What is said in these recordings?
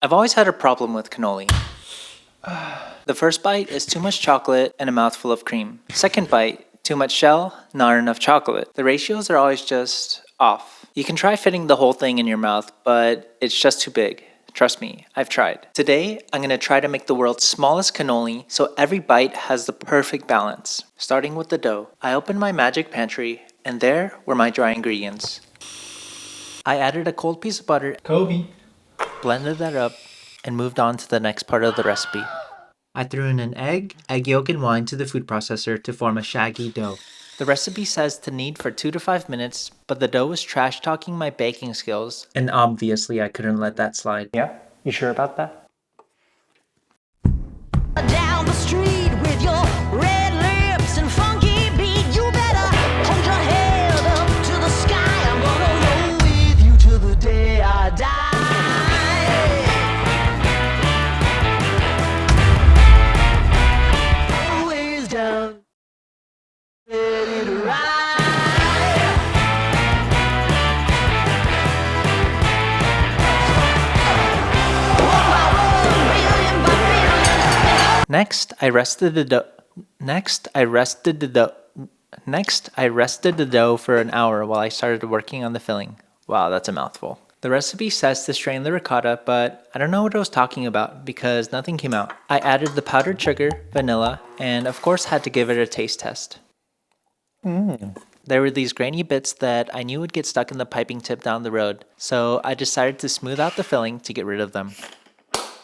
I've always had a problem with cannoli. The first bite is too much chocolate and a mouthful of cream. Second bite, too much shell, not enough chocolate. The ratios are always just off. You can try fitting the whole thing in your mouth, but it's just too big. Trust me, I've tried. Today, I'm gonna try to make the world's smallest cannoli so every bite has the perfect balance. Starting with the dough. I opened my magic pantry, and there were my dry ingredients. I added a cold piece of butter, Kobe. blended that up, and moved on to the next part of the recipe. I threw in an egg yolk, and wine to the food processor to form a shaggy dough. The recipe says to knead for 2 to 5 minutes, but the dough was trash talking my baking skills, and obviously I couldn't let that slide. Yeah? You sure about that? Down the street with your red lips and funky beat, you better hold your head up to the sky. I'm gonna roll with you till the day I die. Always down, ready to ride. Next, I rested the dough for an hour while I started working on the filling. Wow, that's a mouthful. The recipe says to strain the ricotta, but I don't know what I was talking about because nothing came out. I added the powdered sugar, vanilla, and of course had to give it a taste test. There were these grainy bits that I knew would get stuck in the piping tip down the road, so I decided to smooth out the filling to get rid of them.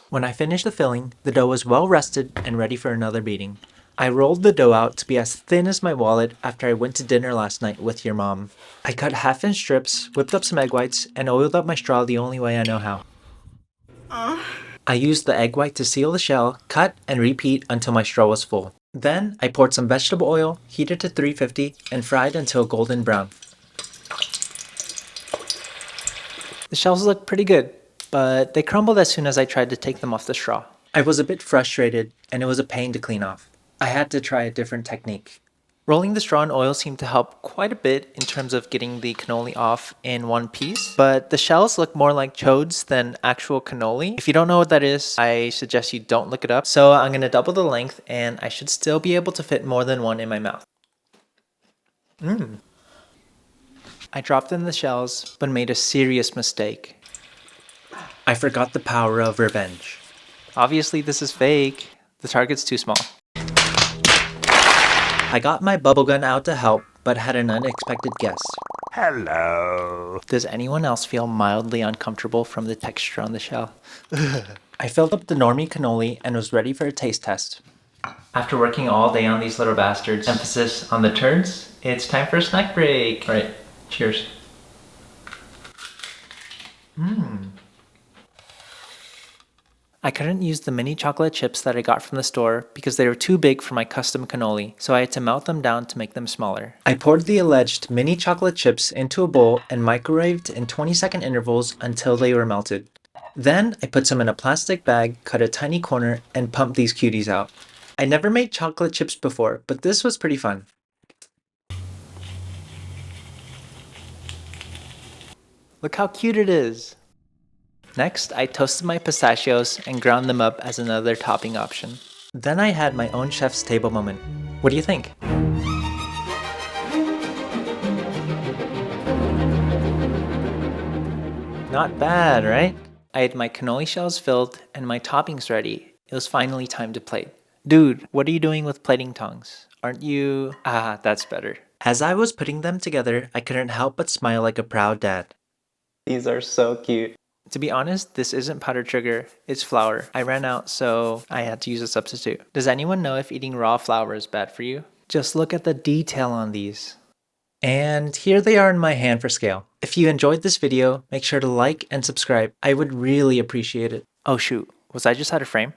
When I finished the filling, the dough was well rested and ready for another beating. I rolled the dough out to be as thin as my wallet after I went to dinner last night with your mom. I cut half-inch strips, whipped up some egg whites, and oiled up my straw the only way I know how. I used the egg white to seal the shell, cut, and repeat until my straw was full. Then, I poured some vegetable oil, heated to 350, and fried until golden brown. The shells look pretty good, but they crumbled as soon as I tried to take them off the straw. I was a bit frustrated, and it was a pain to clean off. I had to try a different technique. Rolling the straw in oil seemed to help quite a bit in terms of getting the cannoli off in one piece, but the shells look more like chodes than actual cannoli. If you don't know what that is, I suggest you don't look it up. So I'm going to double the length, and I should still be able to fit more than one in my mouth. I dropped in the shells, but made a serious mistake. I forgot the power of revenge. Obviously this is fake. The target's too small. I got my bubble gun out to help, but had an unexpected guest. Hello. Does anyone else feel mildly uncomfortable from the texture on the shell? I filled up the normie cannoli and was ready for a taste test. After working all day on these little bastards, emphasis on the turds, it's time for a snack break. All right, cheers. I couldn't use the mini chocolate chips that I got from the store because they were too big for my custom cannoli, so I had to melt them down to make them smaller. I poured the alleged mini chocolate chips into a bowl and microwaved in 20-second intervals until they were melted. Then I put some in a plastic bag, cut a tiny corner, and pumped these cuties out. I never made chocolate chips before, but this was pretty fun. Look how cute it is! Next, I toasted my pistachios and ground them up as another topping option. Then I had my own chef's table moment. What do you think? Not bad, right? I had my cannoli shells filled and my toppings ready. It was finally time to plate. Dude, what are you doing with plating tongs? Aren't you... Ah, that's better. As I was putting them together, I couldn't help but smile like a proud dad. These are so cute. To be honest, this isn't powdered sugar, it's flour. I ran out, so I had to use a substitute. Does anyone know if eating raw flour is bad for you? Just look at the detail on these. And here they are in my hand for scale. If you enjoyed this video, make sure to like and subscribe. I would really appreciate it. Oh shoot, was I just out of frame?